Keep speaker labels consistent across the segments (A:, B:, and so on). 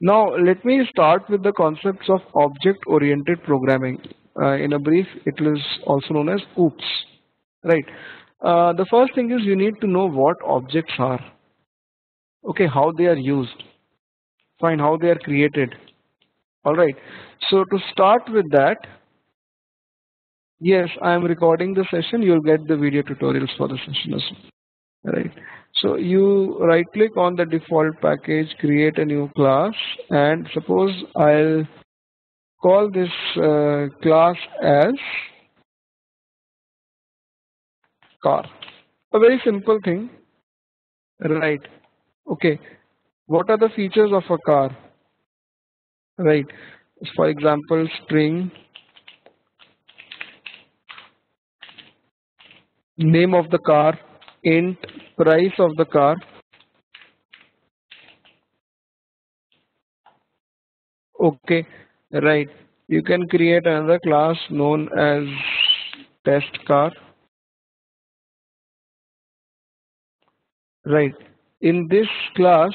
A: Now let me start with the concepts of object-oriented programming. In a brief, it is also known as OOPS. Right. The first thing is you need to know what objects are. Okay, how they are used. Fine, how they are created. All right. So to start with that, yes, I am recording the session. You'll get the video tutorials for the session as well. Right. So you right click on the default package, create a new class, and suppose I'll call this class as car. A very simple thing, right? Okay. What are the features of a car? Right. For example, string, name of the car, int, price of the car. Okay. Right. You can create another class known as test car. Right. In this class,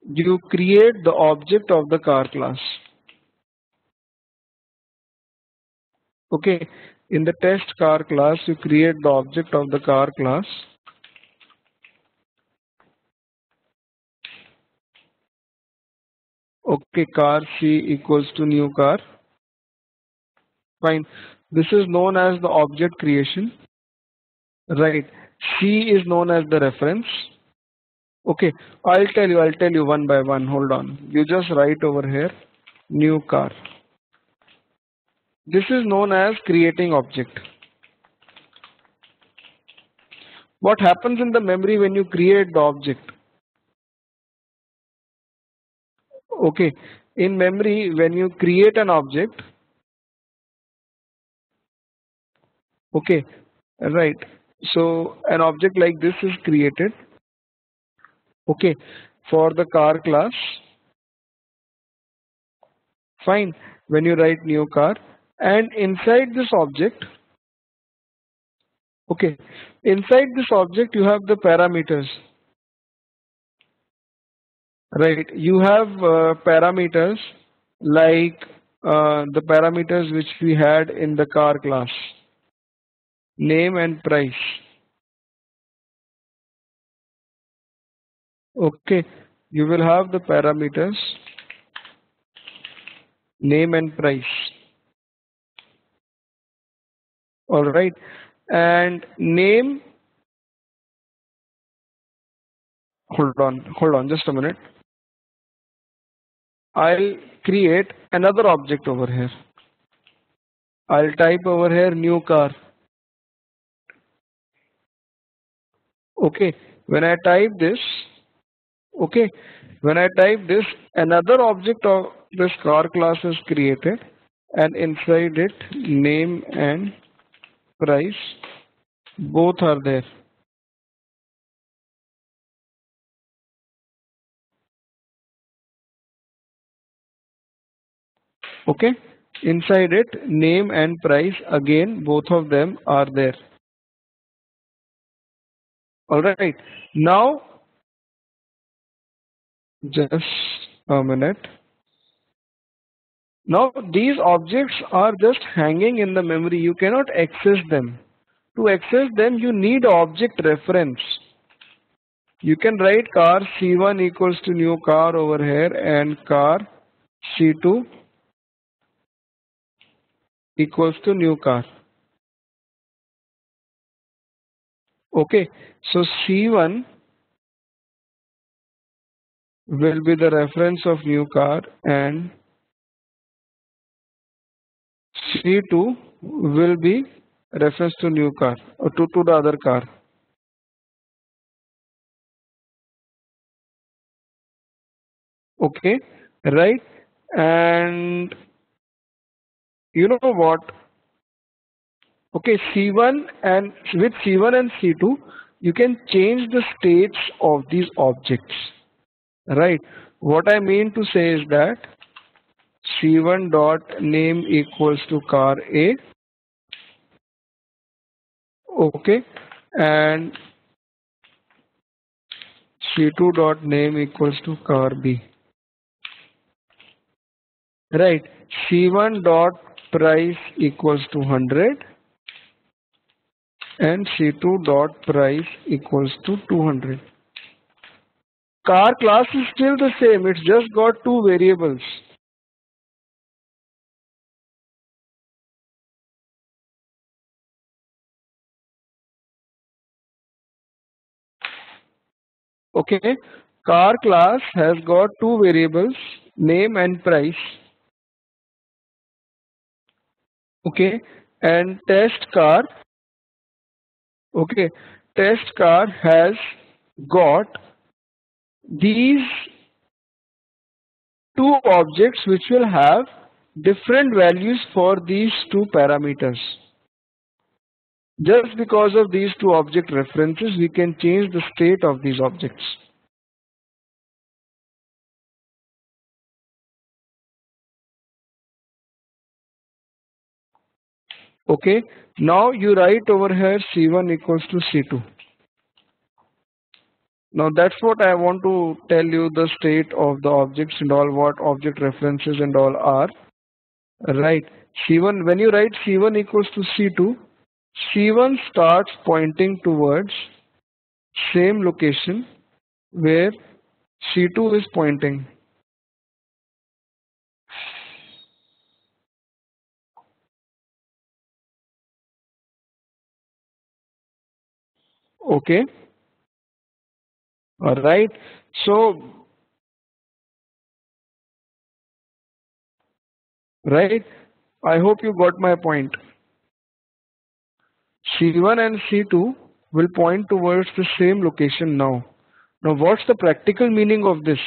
A: you create the object of the car class. Okay. In the test car class, you create the object of the car class. Okay, car C equals to new car. Fine. This is known as the object creation. Right. C is known as the reference. Okay. I'll tell you one by one. Hold on. You just write over here, new car. This is known as creating object. What happens in the memory when you create the object? Okay. In memory, when you create an object, okay, right. So an object like this is created. Okay, for the car class. Fine. When you write new car, and inside this object, okay, inside this object you have the parameters. Right. You have parameters like the parameters which we had in the car class, name and price. Okay. You will have the parameters, name and price. All right. And name, hold on just a minute. I'll create another object over here. I'll type over here new car. Okay. When I type this, okay, when I type this, another object of this car class is created, and inside it, name and price both are there. Okay, inside it, name and price again, both of them are there. All right. Now, just a minute. Now these objects are just hanging in the memory. You cannot access them. To access them, you need object reference. You can write car C1 equals to new car over here, and car C2 equals to new car. Okay, so C1 will be the reference of new car, and C2 will be reference to new car or to the other car. Okay, right? And you know what? Okay, C1 and with C1 and C2, you can change the states of these objects. Right? What I mean to say is that C1 dot name equals to car A. Okay, and C2 dot name equals to car B. Right. C1 dot price equals to 100 and C2 dot price equals to 200. Car class is still the same. It's just got two variables. Okay. Car class has got two variables, name and price. Okay. And test car. Okay. Test car has got these two objects which will have different values for these two parameters. Just because of these two object references, we can change the state of these objects. Okay, now you write over here C1 equals to C2. Now that's what I want to tell you, the state of the objects and all, what object references and all are. Right, C1, when you write C1 equals to C2, C1 starts pointing towards same location where C2 is pointing. Okay, all right. So, right, I hope you got my point. C1 and C2 will point towards the same location now. Now, what's the practical meaning of this?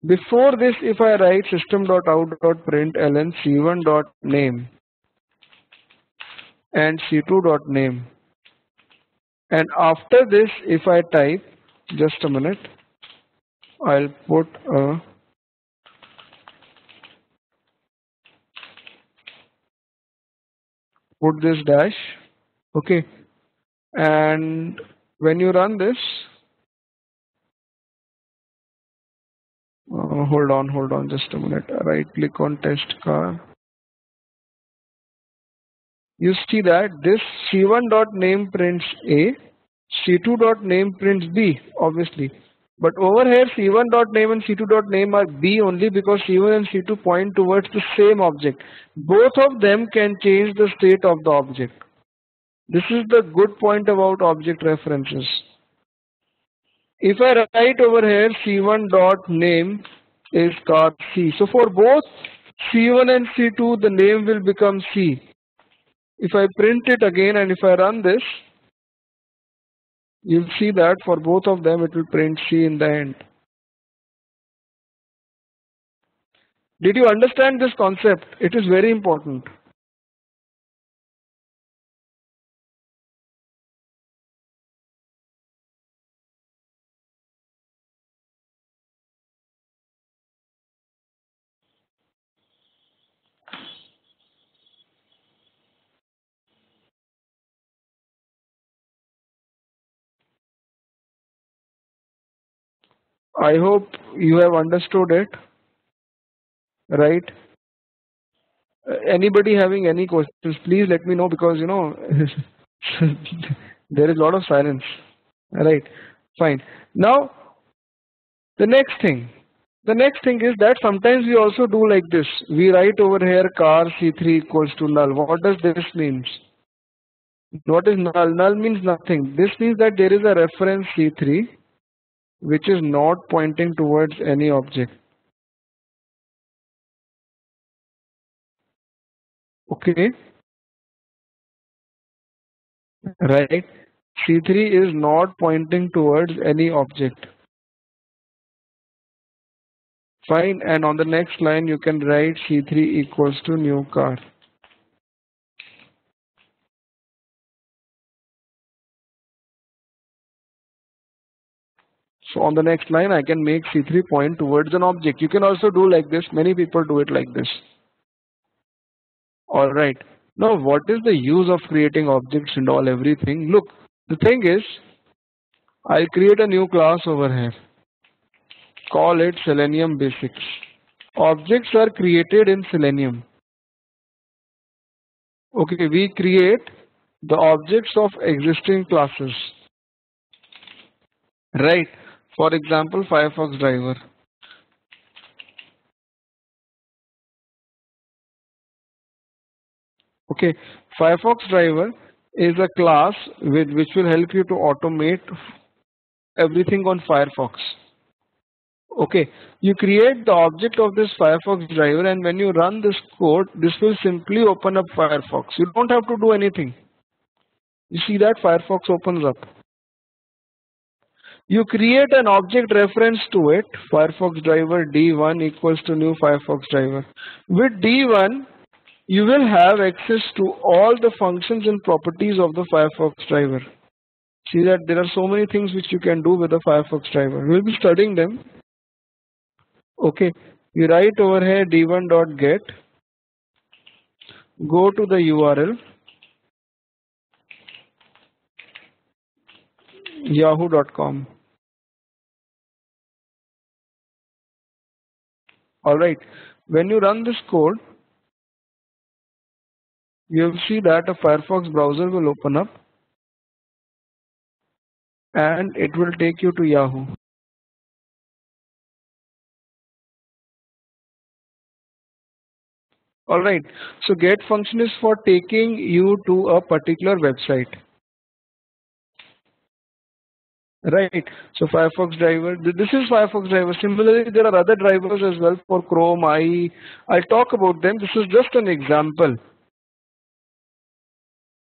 A: Before this, if I write system.out.println C1.name and C2.name, and after this, if I type, just a minute, I'll put this dash, okay, and when you run this, hold on, just a minute. Right click on test car. You see that this C1.name prints A, C2.name prints B, obviously. But over here, C1.name and C2.name are B only because C1 and C2 point towards the same object. Both of them can change the state of the object. This is the good point about object references. If I write over here C1.name is car C. So for both C1 and C2, the name will become C. If I print it again and if I run this, you'll see that for both of them it will print C in the end. Did you understand this concept? It is very important. I hope you have understood it, right? Anybody having any questions, please let me know, because there is a lot of silence. Right, fine. Now the next thing is that sometimes we also do like this. We write over here car C3 equals to null. What does this mean? What is null? Null means nothing. This means that there is a reference C3 which is not pointing towards any object. Okay, right. C3 is not pointing towards any object. Fine, and on the next line you can write C3 equals to new car. So on the next line I can make C3 point towards an object. You can also do like this. Many people do it like this. Alright. Now what is the use of creating objects and all everything? Look, the thing is, I'll create a new class over here. Call it Selenium Basics. Objects are created in Selenium. Okay, we create the objects of existing classes. Right. For example, Firefox driver. Okay, Firefox driver is a class which will help you to automate everything on Firefox. Okay, you create the object of this Firefox driver, and when you run this code, this will simply open up Firefox. You don't have to do anything. You see that Firefox opens up. You create an object reference to it, Firefox driver D1 equals to new Firefox driver. With D1, you will have access to all the functions and properties of the Firefox driver. See that there are so many things which you can do with the Firefox driver. We'll be studying them. Okay, you write over here d1.get, go to the URL yahoo.com. Alright, when you run this code, you will see that a Firefox browser will open up and it will take you to Yahoo. Alright, so get function is for taking you to a particular website. Right, so Firefox driver, this is Firefox driver. Similarly, there are other drivers as well for Chrome, IE. I'll talk about them. This is just an example.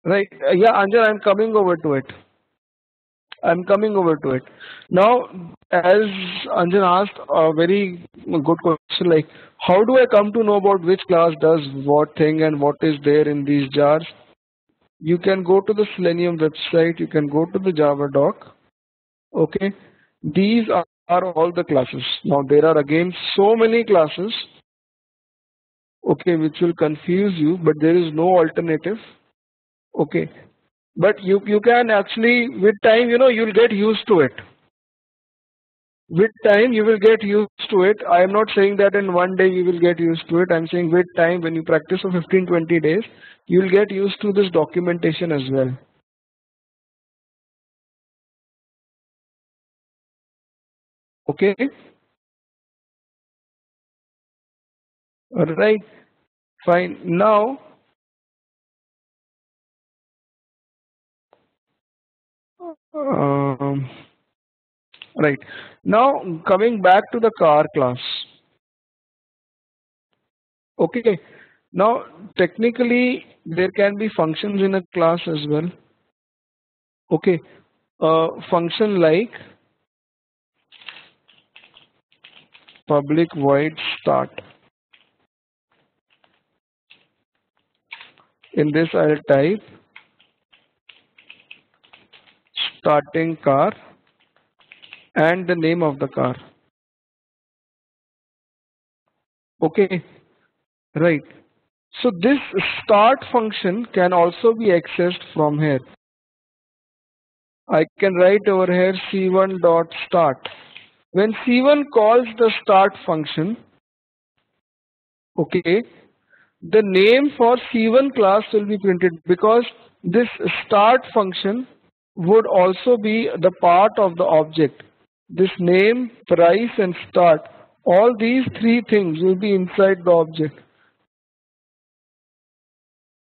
A: Right, yeah, Anjan, I'm coming over to it. Now, as Anjan asked a very good question, like, how do I come to know about which class does what thing and what is there in these jars? You can go to the Selenium website, you can go to the Java doc. Okay, these are all the classes. Now there are again so many classes, okay, which will confuse you, but there is no alternative. Okay, but you can actually, with time, you'll get used to it. With time you will get used to it. I am not saying that in one day you will get used to it. I'm saying with time, when you practice for 15-20 days, you will get used to this documentation as well. Okay, all right, fine. Now right, now coming back to the car class. Okay, now technically there can be functions in a class as well. Okay, function like public void start. In this I'll type starting car and the name of the car. Okay, right. So this start function can also be accessed from here. I can write over here c1.start. When c1 calls the start function, okay, the name for c1 class will be printed, because this start function would also be the part of the object. This name, price and start, all these three things will be inside the object.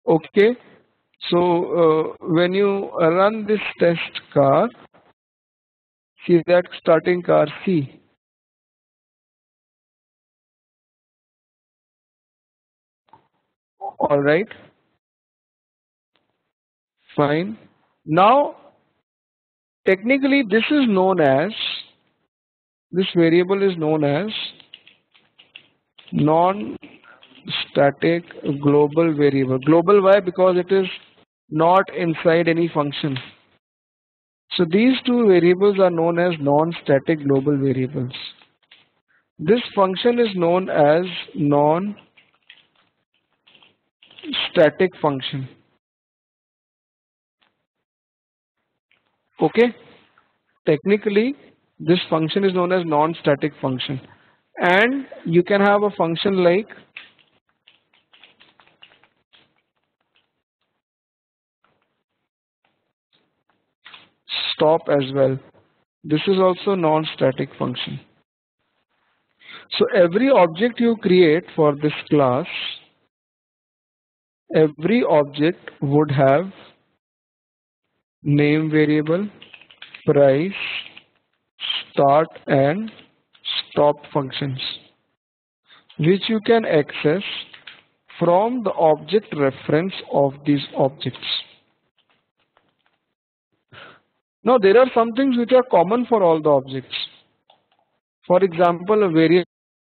A: Okay, so when you run this test car, see that starting car C. All right, fine. Now technically this variable is known as non-static global variable. Global, why? Because it is not inside any function. So these two variables are known as non-static global variables. This function is known as non-static function. Okay, technically this function is known as non-static function. And you can have a function like stop as well. This is also non-static function. So every object you create for this class, every object would have name variable, price, start and stop functions, which you can access from the object reference of these objects. Now there are some things which are common for all the objects. For example, a variable